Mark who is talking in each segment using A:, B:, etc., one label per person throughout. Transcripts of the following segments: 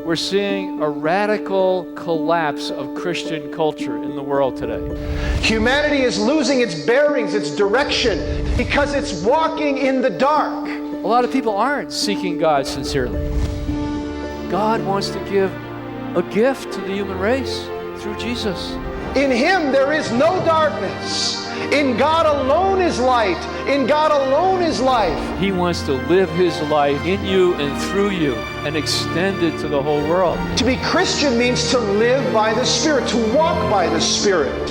A: we're seeing a radical collapse of Christian culture in the world today.
B: Humanity is losing its bearings, its direction, because it's walking in the dark.
A: A lot of people aren't seeking God sincerely. God wants to give a gift to the human race through Jesus.
B: In Him there is no darkness. In God alone is light. In God alone is life.
A: He wants to live His life in you and through you and extend it to the whole world.
B: To be Christian means to live by the Spirit, to walk by the Spirit.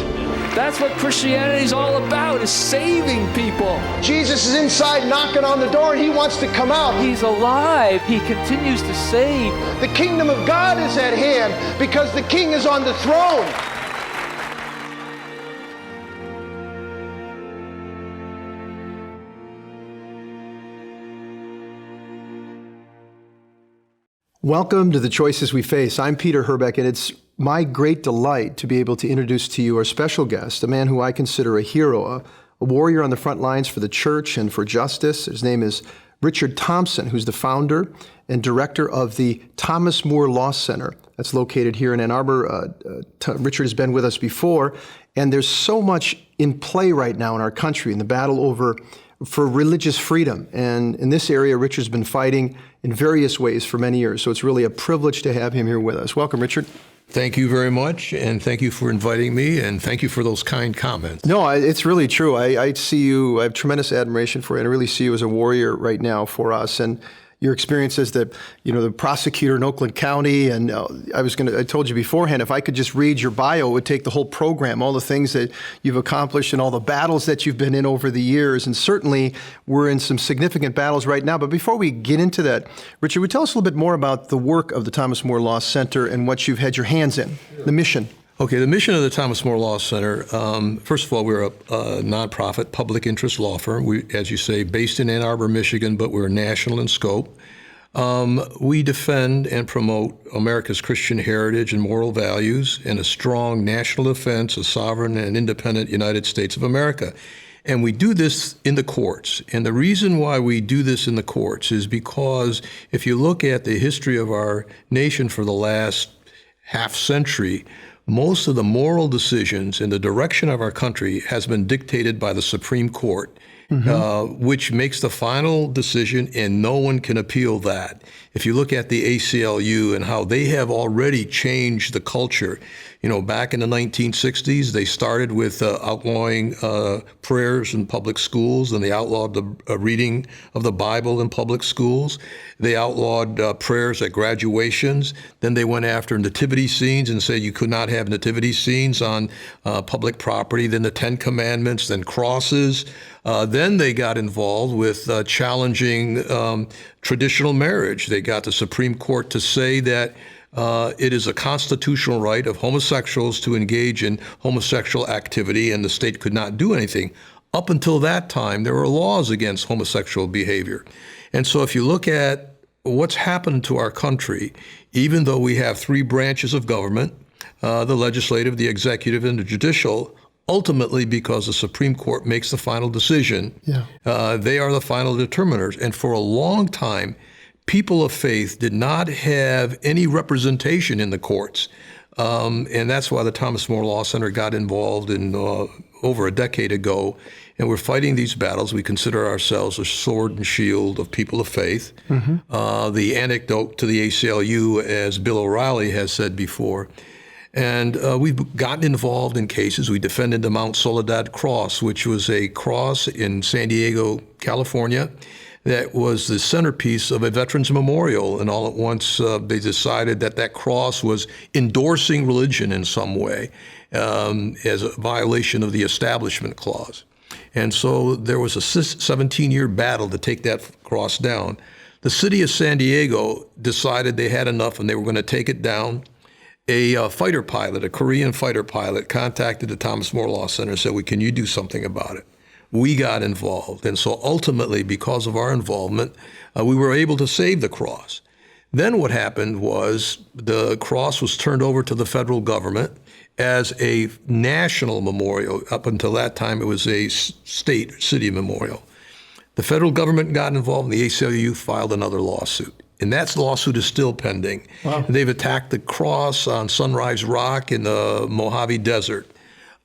A: That's what Christianity is all about, is saving people.
B: Jesus is inside knocking on the door and He wants to come out.
A: He's alive. He continues to save.
B: The kingdom of God is at hand because the King is on the throne.
C: Welcome to The Choices We Face. I'm Peter Herbeck, and it's my great delight to be able to introduce to you our special guest, a man who I consider a hero, a warrior on the front lines for the church and for justice. His name is Richard Thompson, who's the founder and director of the Thomas More Law Center. That's located here in Ann Arbor. Richard has been with us before, and there's so much in play right now in our country in the battle for religious freedom. And in this area, Richard's been fighting in various ways for many years. So it's really a privilege to have him here with us. Welcome, Richard.
D: Thank you very much, and thank you for inviting me, and thank you for those kind comments.
C: No, it's really true. I see you, I have tremendous admiration for you, and I really see you as a warrior right now for us. And your experience as the prosecutor in Oakland County, and I told you beforehand, if I could just read your bio, it would take the whole program, all the things that you've accomplished and all the battles that you've been in over the years. And certainly we're in some significant battles right now. But before we get into that, Richard, would you tell us a little bit more about the work of the Thomas More Law Center and what you've had your hands in, the mission?
D: Okay, the mission of the Thomas More Law Center, first of all, we're a nonprofit public interest law firm. We, as you say, based in Ann Arbor, Michigan, but we're national in scope. We defend and promote America's Christian heritage and moral values and a strong national defense of sovereign and independent United States of America. And we do this in the courts. And the reason why we do this in the courts is because if you look at the history of our nation for the last half century, most of the moral decisions in the direction of our country has been dictated by the Supreme Court, which makes the final decision, and no one can appeal that. If you look at the ACLU and how they have already changed the culture, back in the 1960s, they started with outlawing prayers in public schools, and they outlawed the reading of the Bible in public schools. They outlawed prayers at graduations. Then they went after nativity scenes and said you could not have nativity scenes on public property. Then the Ten Commandments, then crosses. Then they got involved with challenging traditional marriage. They got the Supreme Court to say that it is a constitutional right of homosexuals to engage in homosexual activity, and the state could not do anything. Up until that time, there were laws against homosexual behavior. And so if you look at what's happened to our country, even though we have three branches of government, the legislative, the executive, and the judicial, ultimately because the Supreme Court makes the final decision, they are the final determiners. And for a long time, people of faith did not have any representation in the courts. And that's why the Thomas More Law Center got involved in over a decade ago. And we're fighting these battles. We consider ourselves a sword and shield of people of faith. The anecdote to the ACLU, as Bill O'Reilly has said before, and we've gotten involved in cases. We defended the Mount Soledad Cross, which was a cross in San Diego, California, that was the centerpiece of a veterans memorial. And all at once, they decided that cross was endorsing religion in some way as a violation of the Establishment Clause. And so there was a 17-year battle to take that cross down. The city of San Diego decided they had enough and they were going to take it down. A fighter pilot, a Korean fighter pilot, contacted the Thomas More Law Center and said, well, can you do something about it? We got involved. And so ultimately, because of our involvement, we were able to save the cross. Then what happened was the cross was turned over to the federal government as a national memorial. Up until that time, it was a state, city memorial. The federal government got involved, and the ACLU filed another lawsuit. And that lawsuit is still pending.
C: Wow.
D: They've attacked the cross on Sunrise Rock in the Mojave Desert.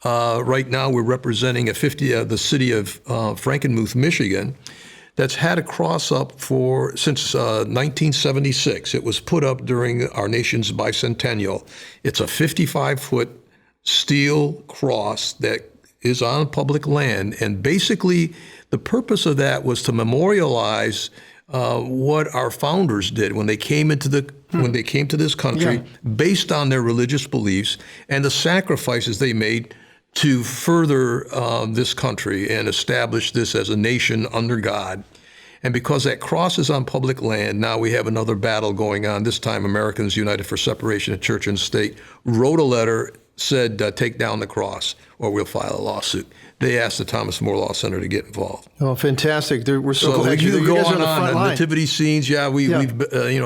D: Right now, we're representing the city of Frankenmuth, Michigan, that's had a cross up since 1976. It was put up during our nation's bicentennial. It's a 55-foot steel cross that is on public land, and basically the purpose of that was to memorialize what our founders did when they came to this country, based on their religious beliefs and the sacrifices they made to further this country and establish this as a nation under God. And because that cross is on public land, now we have another battle going on. This time, Americans United for Separation of Church and State wrote a letter, said, take down the cross or we'll file a lawsuit. They asked the Thomas More Law Center to get involved.
C: Oh, fantastic. We're so glad
D: you
C: guys are on the
D: on
C: front line.
D: nativity scenes. We've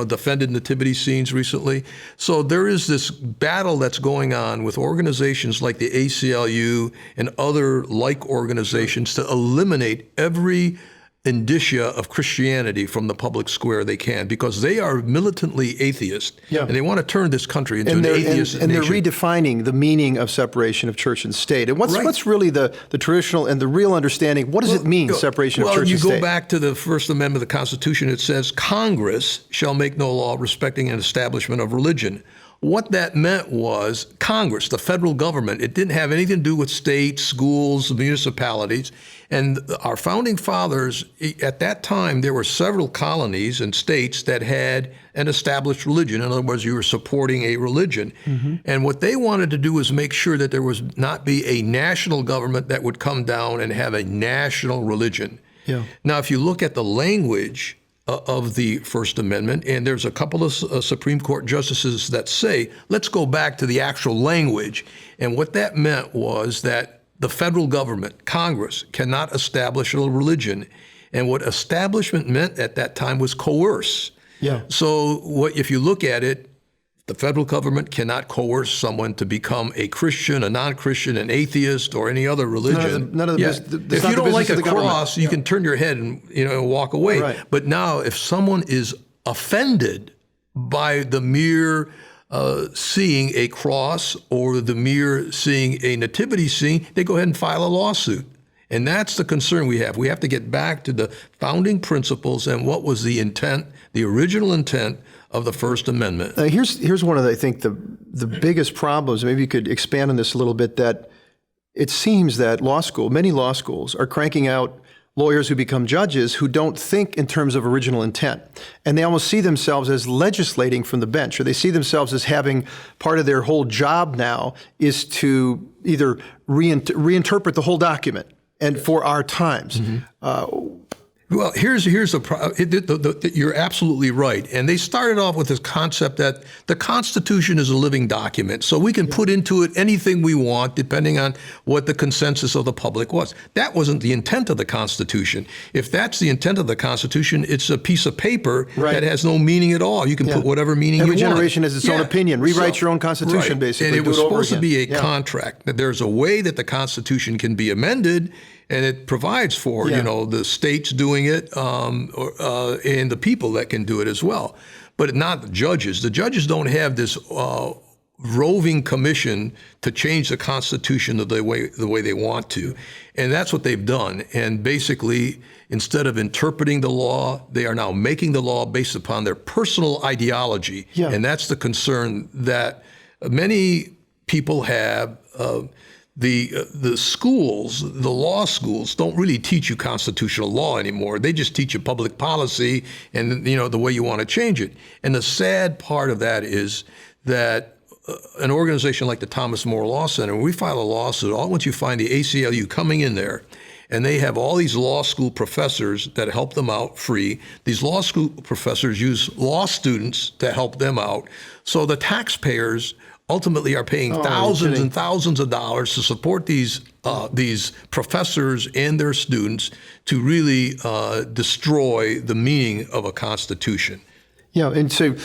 D: defended nativity scenes recently. So there is this battle that's going on with organizations like the ACLU and other like organizations to eliminate every indicia of Christianity from the public square they can, because they are militantly atheist, and they want to turn this country into an atheist nation.
C: And they're redefining the meaning of separation of church and state. And what's really the traditional and the real understanding? What does it mean, separation of church and state?
D: Well, you go back to the First Amendment of the Constitution. It says, Congress shall make no law respecting an establishment of religion. What that meant was Congress, the federal government. It didn't have anything to do with states, schools, municipalities. And our founding fathers, at that time, there were several colonies and states that had an established religion. In other words, you were supporting a religion. Mm-hmm. And what they wanted to do was make sure that there was not be a national government that would come down and have a national religion. Yeah. Now, if you look at the language of the First Amendment, and there's a couple of Supreme Court justices that say, let's go back to the actual language. And what that meant was that the federal government, Congress, cannot establish a religion. And what establishment meant at that time was coerce. Yeah. So if you look at it, the federal government cannot coerce someone to become a Christian, a non-Christian, an atheist, or any other religion. If you don't like a cross, you can turn your head and walk away. Right. But now, if someone is offended by the mere seeing a cross or the mere seeing a nativity scene, they go ahead and file a lawsuit. And that's the concern we have. We have to get back to the founding principles and what was the intent, the original intent of the First Amendment.
C: Here's one of the, I think the biggest problems. Maybe you could expand on this a little bit. That it seems that many law schools are cranking out lawyers who become judges who don't think in terms of original intent, and they almost see themselves as legislating from the bench, or they see themselves as having part of their whole job now is to either reinterpret the whole document and for our times. Mm-hmm.
D: Well, here's the problem. You're absolutely right. And they started off with this concept that the Constitution is a living document, so we can put into it anything we want depending on what the consensus of the public was. That wasn't the intent of the Constitution. If that's the intent of the Constitution, it's a piece of paper that has no meaning at all. You can put whatever meaning you want.
C: Every generation has its own opinion. Rewrite your own Constitution, basically.
D: And it was supposed to be a contract. That there's a way that the Constitution can be amended, and it provides for, the states doing it and the people that can do it as well, but not the judges. The judges don't have this roving commission to change the Constitution the way they want to. And that's what they've done. And basically, instead of interpreting the law, they are now making the law based upon their personal ideology. Yeah. And that's the concern that many people have. The schools, the law schools, don't really teach you constitutional law anymore. They just teach you public policy and the way you want to change it. And the sad part of that is that an organization like the Thomas More Law Center, when we file a lawsuit, once you find the ACLU coming in there, and they have all these law school professors that help them out free. These law school professors use law students to help them out. So the taxpayers ultimately are paying thousands and thousands of dollars to support these professors and their students to really destroy the meaning of a constitution.
C: Yeah, and so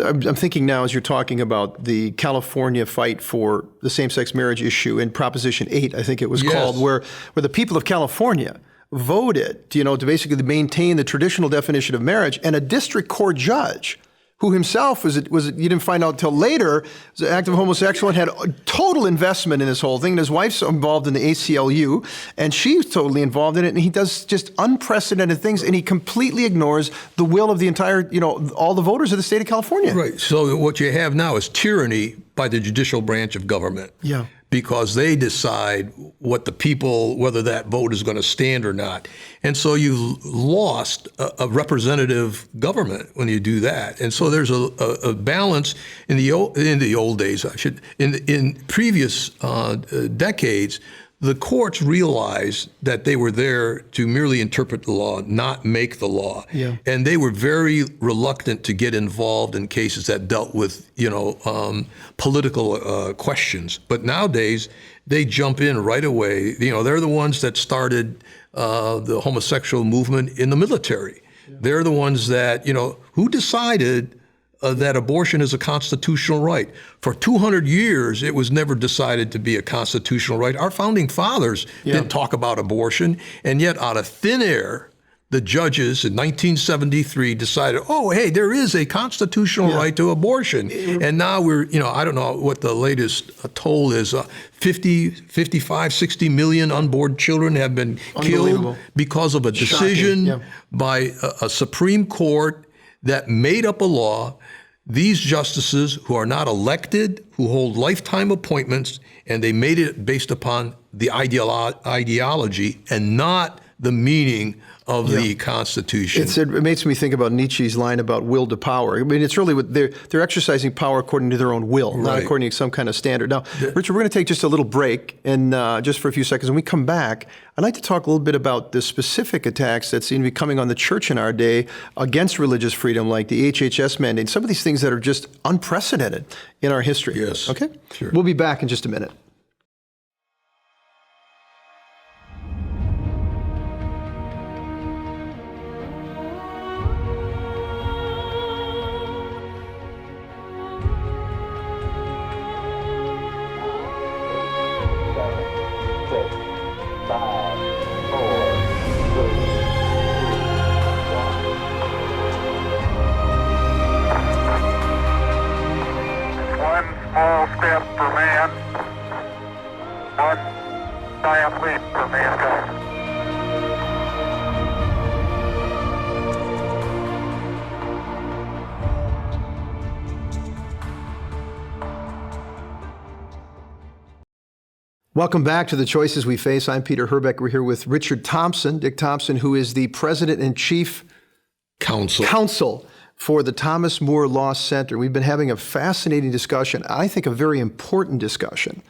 C: I'm thinking now as you're talking about the California fight for the same-sex marriage issue in Proposition 8, I think it was called, where the people of California voted, to basically maintain the traditional definition of marriage, and a district court judge who himself was you didn't find out till later, was an active homosexual and had a total investment in this whole thing. And his wife's involved in the ACLU, and she's totally involved in it. And he does just unprecedented things, and he completely ignores the will of the entire, all the voters of the state of California.
D: Right. So what you have now is tyranny by the judicial branch of government.
C: Yeah.
D: Because they decide what the people, whether that vote is going to stand or not. And so you've lost a representative government when you do that. And so there's a balance in the old days, in previous decades. The courts realized that they were there to merely interpret the law, not make the law.
C: Yeah.
D: And they were very reluctant to get involved in cases that dealt with, political questions. But nowadays, they jump in right away. They're the ones that started the homosexual movement in the military. Yeah. They're the ones that, who decided that abortion is a constitutional right. For 200 years, it was never decided to be a constitutional right. Our founding fathers didn't talk about abortion, and yet out of thin air, the judges in 1973 decided, oh, hey, there is a constitutional right to abortion. And now we're, I don't know what the latest toll is, 55, 60 million unborn children have been killed because of a decision by a Supreme Court that made up a law. These justices who are not elected, who hold lifetime appointments, and they made it based upon the ideology and not the meaning of the Constitution.
C: It makes me think about Nietzsche's line about will to power. I mean, it's really what they're exercising power according to their own will, not according to some kind of standard. Now, Richard, we're going to take just a little break, and just for a few seconds. When we come back, I'd like to talk a little bit about the specific attacks that seem to be coming on the church in our day against religious freedom, like the HHS mandate, some of these things that are just unprecedented in our history.
D: Yes.
C: Okay?
D: Sure.
C: We'll be back in just a minute.
E: Small step for man, one giant leap for mankind.
C: Welcome back to The Choices We Face. I'm Peter Herbeck. We're here with Richard Thompson, Dick Thompson, who is the President and Chief Counsel for the Thomas More Law Center. We've been having a fascinating discussion, I think a very important discussion,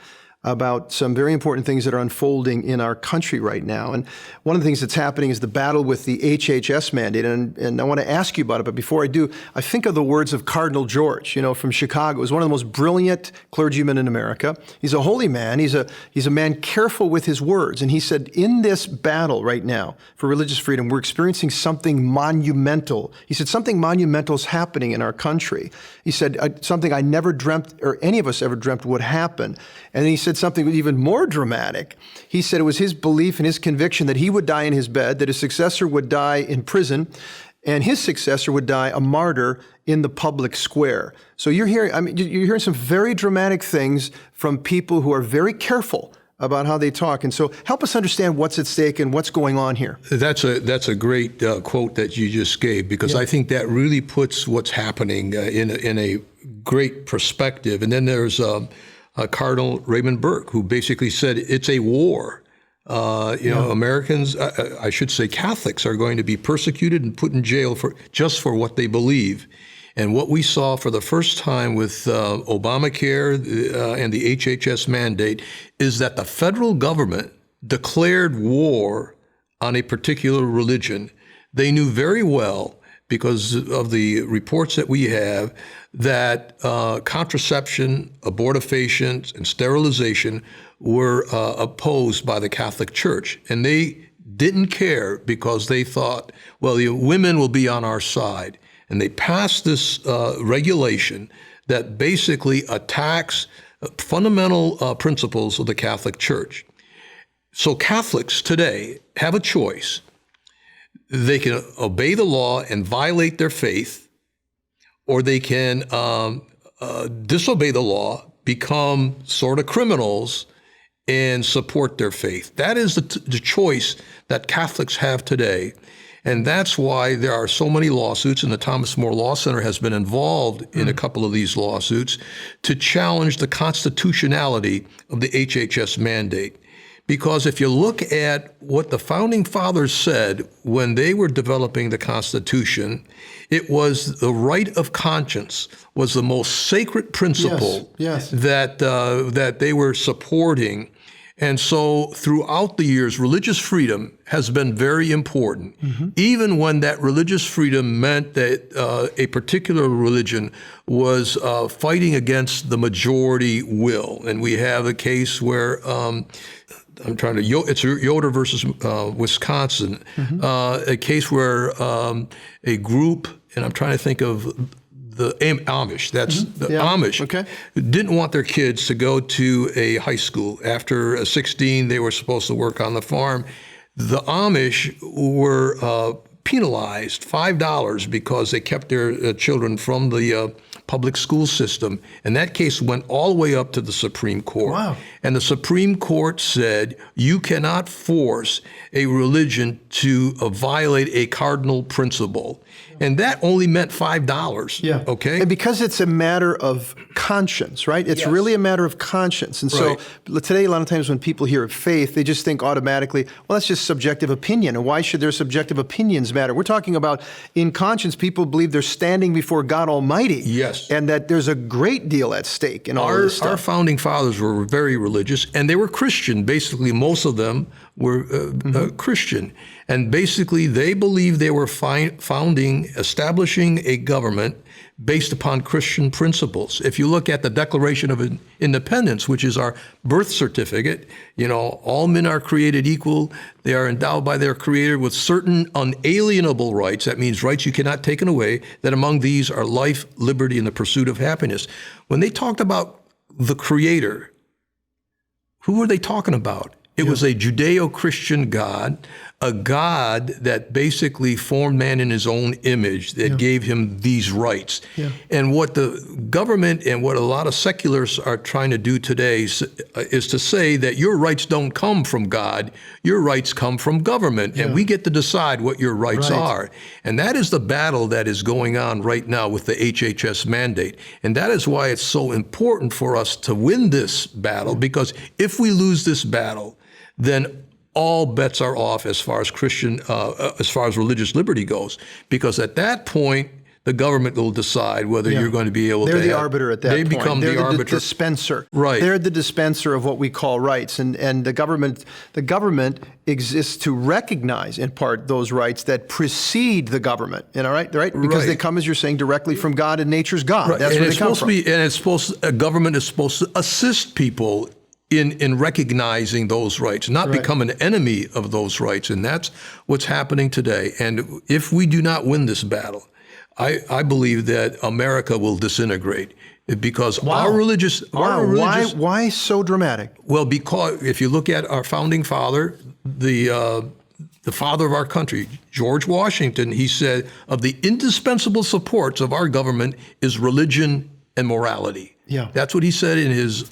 C: about some very important things that are unfolding in our country right now. And one of the things that's happening is the battle with the HHS mandate. And I want to ask you about it, but before I do, I think of the words of Cardinal George, from Chicago. He's one of the most brilliant clergymen in America. He's a holy man. He's a man careful with his words. And he said, in this battle right now for religious freedom, we're experiencing something monumental. He said, something monumental is happening in our country. He said, something I never dreamt, or any of us ever dreamt would happen. And then he said something even more dramatic. He said it was his belief and his conviction that he would die in his bed, that his successor would die in prison, and his successor would die a martyr in the public square. So you're hearing some very dramatic things from people who are very careful about how they talk. And so help us understand what's at stake and what's going on here.
D: That's a great quote that you just gave, because I think that really puts what's happening in a great perspective. And then there's Cardinal Raymond Burke, who basically said it's a war. Americans, I should say Catholics, are going to be persecuted and put in jail just for what they believe. And what we saw for the first time with Obamacare and the HHS mandate is that the federal government declared war on a particular religion. They knew very well, because of the reports that we have, that contraception, abortifacients, and sterilization were opposed by the Catholic Church. And they didn't care, because they thought, well, the women will be on our side. And they passed this regulation that basically attacks fundamental principles of the Catholic Church. So Catholics today have a choice. They can obey the law and violate their faith, or they can disobey the law, become sort of criminals, and support their faith. That is the choice that Catholics have today. And that's why there are so many lawsuits, and the Thomas More Law Center has been involved in a couple of these lawsuits to challenge the constitutionality of the HHS mandate. Because if you look at what the Founding Fathers said when they were developing the Constitution, it was the right of conscience was the most sacred principle that they were supporting. And so throughout the years, religious freedom has been very important, even when that religious freedom meant that a particular religion was fighting against the majority will. And we have a case where it's Yoder versus Wisconsin, a case where a group, and I'm trying to think of the Amish, Amish, didn't want their kids to go to a high school. After 16, they were supposed to work on the farm. The Amish were penalized $5 because they kept their children from the public school system. And that case went all the way up to the Supreme Court.
C: Wow.
D: And the Supreme Court said you cannot force a religion to violate a cardinal principle. And that only meant $5.
C: Yeah.
D: Okay.
C: And because it's a matter of conscience, right? It's really a matter of conscience. And so today, a lot of times when people hear of faith, they just think automatically, well, that's just subjective opinion. And why should their subjective opinions matter? We're talking about in conscience, people believe they're standing before God Almighty.
D: Yes.
C: And that there's a great deal at stake in all of this stuff.
D: Our founding fathers were very religious, and they were Christian. Basically, most of them were Christian. And basically, they believed they were establishing a government based upon Christian principles. If you look at the Declaration of Independence, which is our birth certificate, all men are created equal. They are endowed by their Creator with certain unalienable rights. That means rights you cannot take away, that among these are life, liberty, and the pursuit of happiness. When they talked about the Creator, who were they talking about? It was a Judeo-Christian God, a God that basically formed man in his own image, that gave him these rights. And what the government and what a lot of seculars are trying to do today is to say that your rights don't come from God, your rights come from government, and we get to decide what your rights are. And that is the battle that is going on right now with the HHS mandate. And that is why it's so important for us to win this battle, because if we lose this battle, then all bets are off as far as religious liberty goes, because at that point the government will decide whether you're going to be able to.
C: They're the arbiter at that point.
D: They become the arbiter.
C: The dispenser.
D: Right.
C: They're the dispenser of what we call rights, and the government exists to recognize in part those rights that precede the government. Right? Because they come, as you're saying, directly from God, and nature's God. That's where they come from.
D: A government is supposed to assist people in recognizing those rights, not become an enemy of those rights. And that's what's happening today. And if we do not win this battle, I believe that America will disintegrate, because our religious.
C: Why so dramatic?
D: Well, because if you look at our founding father, the father of our country, George Washington, he said, of the indispensable supports of our government is religion and morality. That's what he said in his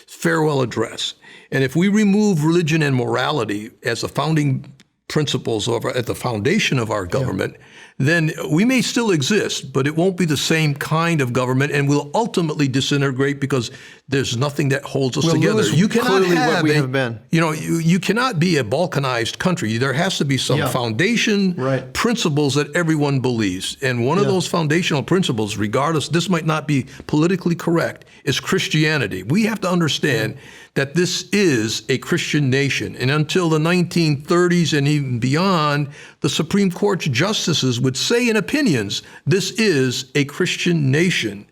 D: farewell address. And if we remove religion and morality as the founding principles at the foundation of our government, then we may still exist, but it won't be the same kind of government, and we'll ultimately disintegrate because there's nothing that holds us together. You cannot have
C: what we have been.
D: You cannot be a balkanized country. There has to be some foundation principles that everyone believes. And one of those foundational principles, regardless, this might not be politically correct, is Christianity. We have to understand that this is a Christian nation. And until the 1930s and even beyond, the Supreme Court's justices would say in opinions, this is a Christian nation.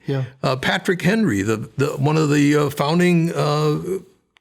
D: Patrick Henry, one of the founding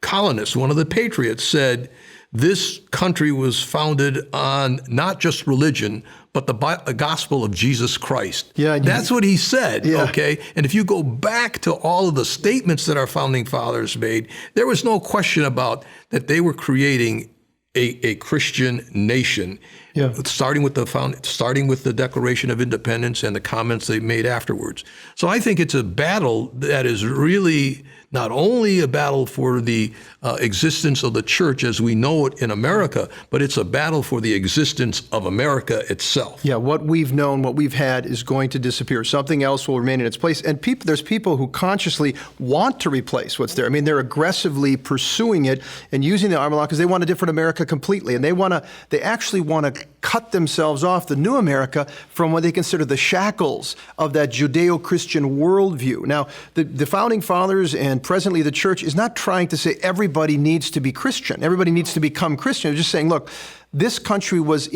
D: colonists, one of the patriots, said this country was founded on not just religion, but the gospel of Jesus Christ.
C: Yeah,
D: that's what he said,
C: Yeah.
D: okay? And if you go back to all of the statements that our founding fathers made, there was no question about that they were creating a Christian nation.
C: Yeah.
D: Starting with the Declaration of Independence and the comments they made afterwards. So I think it's a battle that is really not only a battle for the existence of the church as we know it in America, but it's a battle for the existence of America itself.
C: Yeah, what we've known, what we've had is going to disappear. Something else will remain in its place. And there's people who consciously want to replace what's there. I mean, they're aggressively pursuing it and using the armor lock because they want a different America completely. And they actually want to cut themselves off, the new America, from what they consider the shackles of that Judeo-Christian worldview. Now, the founding fathers and presently the church is not trying to say everybody needs to be Christian. Everybody needs to become Christian. They're just saying, look, this country was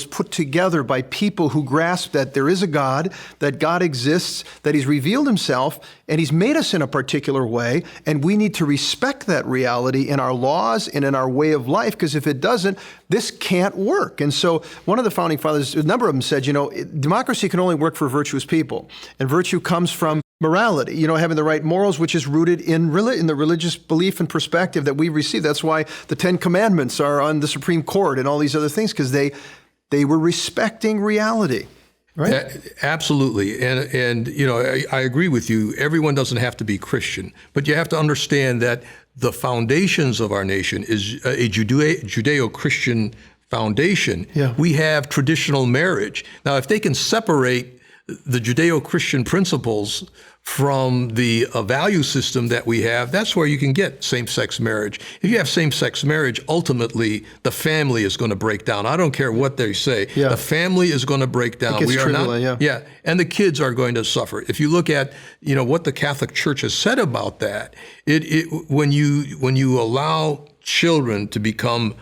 C: put together by people who grasp that there is a God, that God exists, that he's revealed himself, and he's made us in a particular way, and we need to respect that reality in our laws and in our way of life, because if it doesn't, this can't work. And so one of the founding fathers, a number of them said, democracy can only work for virtuous people, and virtue comes from morality, having the right morals, which is rooted in the religious belief and perspective that we receive. That's why the 10 Commandments are on the Supreme Court and all these other things, because they were respecting reality. Right?
D: Absolutely. And I agree with you. Everyone doesn't have to be Christian, but you have to understand that the foundations of our nation is a Judeo-Christian foundation.
C: Yeah.
D: We have traditional marriage. Now, if they can separate the Judeo-Christian principles from the value system that we have, that's where you can get same-sex marriage. If you have same-sex marriage, ultimately the family is going to break down. I don't care what they say.
C: Yeah.
D: The family is going to break down.
C: It gets trivial, yeah.
D: And the kids are going to suffer. If you look at what the Catholic Church has said about that, when you allow children to become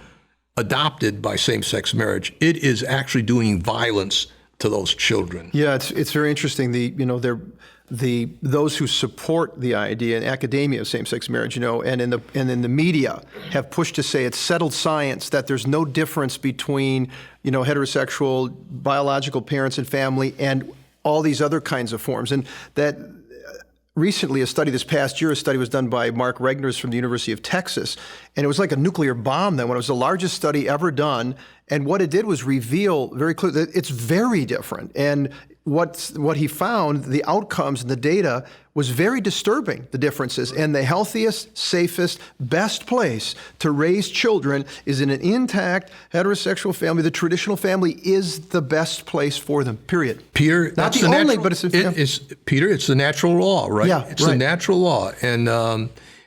D: adopted by same-sex marriage, it is actually doing violence to those children.
C: Yeah, it's very interesting. Those who support the idea in academia of same-sex marriage, and in the media have pushed to say it's settled science that there's no difference between heterosexual biological parents and family and all these other kinds of forms. And that recently, a study was done by Mark Regners from the University of Texas, and it was like a nuclear bomb then, when it was the largest study ever done. And what it did was reveal very clearly that it's very different. And what he found, the outcomes and the data, was very disturbing, the differences. And the healthiest, safest, best place to raise children is in an intact heterosexual family. The traditional family is the best place for them, period.
D: Peter,
C: not the only, but it's
D: the natural law, right?
C: Yeah,
D: it's the natural law.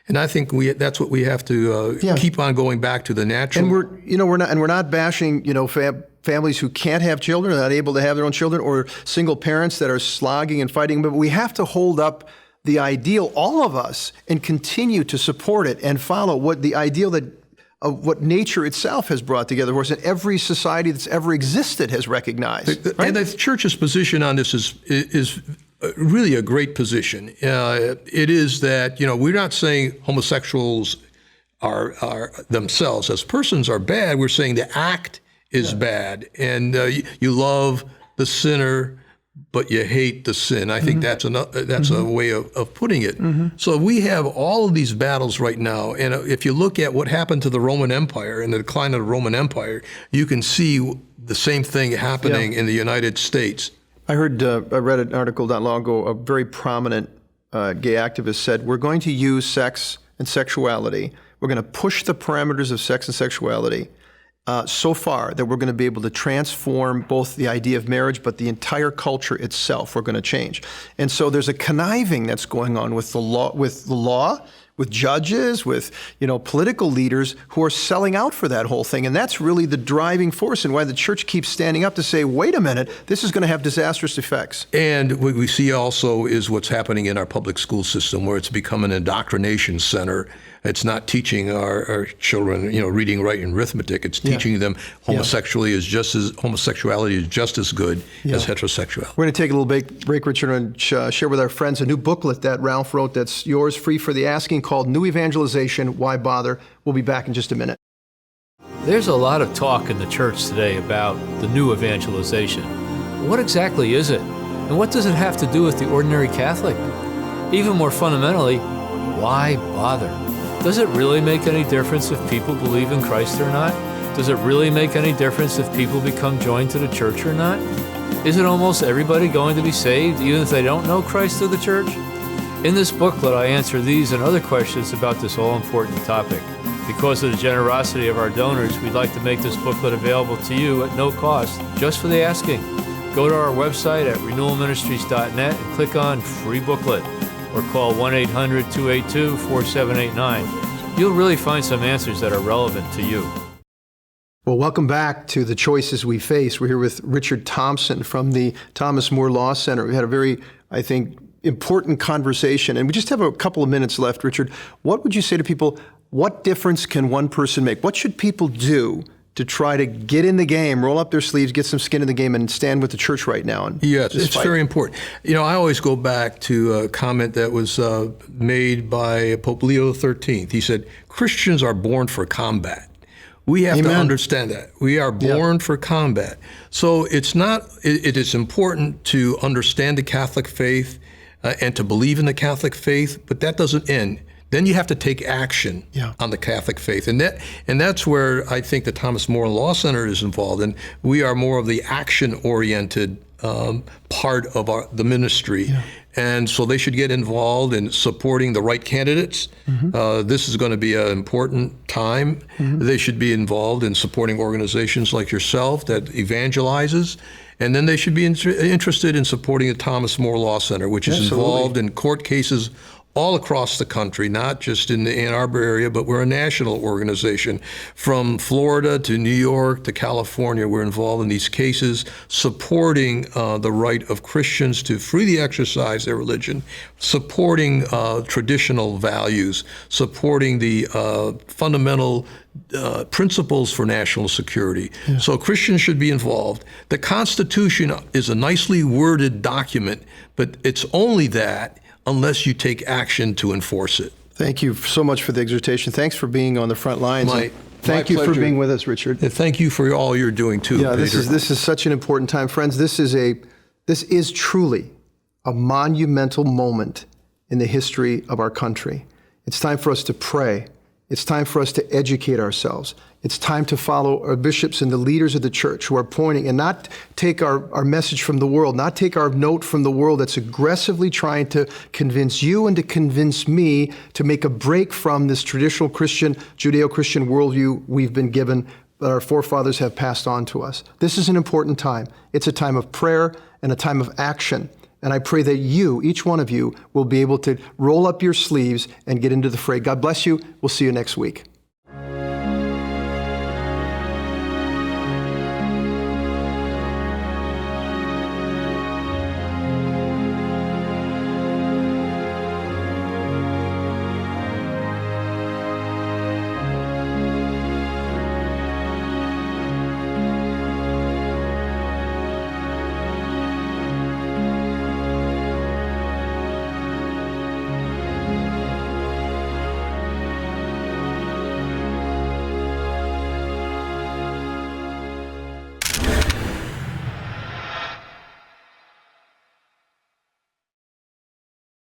D: And I think that's what we have to keep on going back to, the natural.
C: And we're not bashing families who can't have children, are not able to have their own children, or single parents that are slogging and fighting. But we have to hold up the ideal, all of us, and continue to support it and follow what the ideal of what nature itself has brought together for us, and every society that's ever existed has recognized. Right?
D: And the church's position on this is really a great position. It is that, we're not saying homosexuals are themselves as persons are bad. We're saying the act is bad, and you love the sinner, but you hate the sin. I think that's a way of putting it. So we have all of these battles right now, and if you look at what happened to the Roman Empire and the decline of the Roman Empire, you can see the same thing happening in the United States.
C: I read an article not long ago. A very prominent gay activist said, "We're going to use sex and sexuality. We're going to push the parameters of sex and sexuality so far that we're going to be able to transform both the idea of marriage, but the entire culture itself. We're going to change." And so there's a conniving that's going on with the law, with judges, with political leaders who are selling out for that whole thing. And that's really the driving force, and why the church keeps standing up to say, wait a minute, this is going to have disastrous effects.
D: And what we see also is what's happening in our public school system, where it's become an indoctrination center. It's not teaching our children, reading, writing, and arithmetic. It's teaching them homosexuality is just as good as heterosexuality.
C: We're going to take a little break, Richard, and share with our friends a new booklet that Ralph wrote that's yours, free for the asking, called New Evangelization, Why Bother? We'll be back in just a minute.
A: There's a lot of talk in the church today about the new evangelization. What exactly is it? And what does it have to do with the ordinary Catholic? Even more fundamentally, why bother? Does it really make any difference if people believe in Christ or not? Does it really make any difference if people become joined to the church or not? Isn't almost everybody going to be saved, even if they don't know Christ or the church? In this booklet, I answer these and other questions about this all-important topic. Because of the generosity of our donors, we'd like to make this booklet available to you at no cost, just for the asking. Go to our website at renewalministries.net and click on Free Booklet, or call 1-800-282-4789. You'll really find some answers that are relevant to you.
C: Well, welcome back to The Choices We Face. We're here with Richard Thompson from the Thomas More Law Center. We had a very, I think, important conversation, and we just have a couple of minutes left. Richard, what would you say to people? What difference can one person make? What should people do to try to get in the game, roll up their sleeves, get some skin in the game, and stand with the church right now? And
D: yes, it's very important. You know, I always go back to a comment that was made by Pope Leo XIII. He said, Christians are born for combat. We have to understand that. We are born for combat. So it is important to understand the Catholic faith and to believe in the Catholic faith, but that doesn't end. Then you have to take action on the Catholic faith. And that's where I think the Thomas More Law Center is involved. And we are more of the action-oriented part of the ministry. Yeah. And so they should get involved in supporting the right candidates. Mm-hmm. This is going to be an important time. Mm-hmm. They should be involved in supporting organizations like yourself that evangelizes. And then they should be interested in supporting the Thomas More Law Center, which is involved in court cases all across the country, not just in the Ann Arbor area, but we're a national organization. From Florida to New York to California, we're involved in these cases, supporting the right of Christians to freely exercise their religion, supporting traditional values, supporting the fundamental principles for national security. Yeah. So Christians should be involved. The Constitution is a nicely worded document, but it's only that unless you take action to enforce it.
C: Thank you so much for the exhortation. Thanks for being on the front lines. Thank you for being with us, Richard.
D: And thank you for all you're doing too.
C: Yeah,
D: Peter.
C: This is such an important time, friends. This is truly a monumental moment in the history of our country. It's time for us to pray. It's time for us to educate ourselves. It's time to follow our bishops and the leaders of the church who are pointing and not take our message from the world, not take our note from the world that's aggressively trying to convince you and to convince me to make a break from this traditional Christian, Judeo-Christian worldview we've been given, that our forefathers have passed on to us. This is an important time. It's a time of prayer and a time of action. And I pray that you, each one of you, will be able to roll up your sleeves and get into the fray. God bless you. We'll see you next week.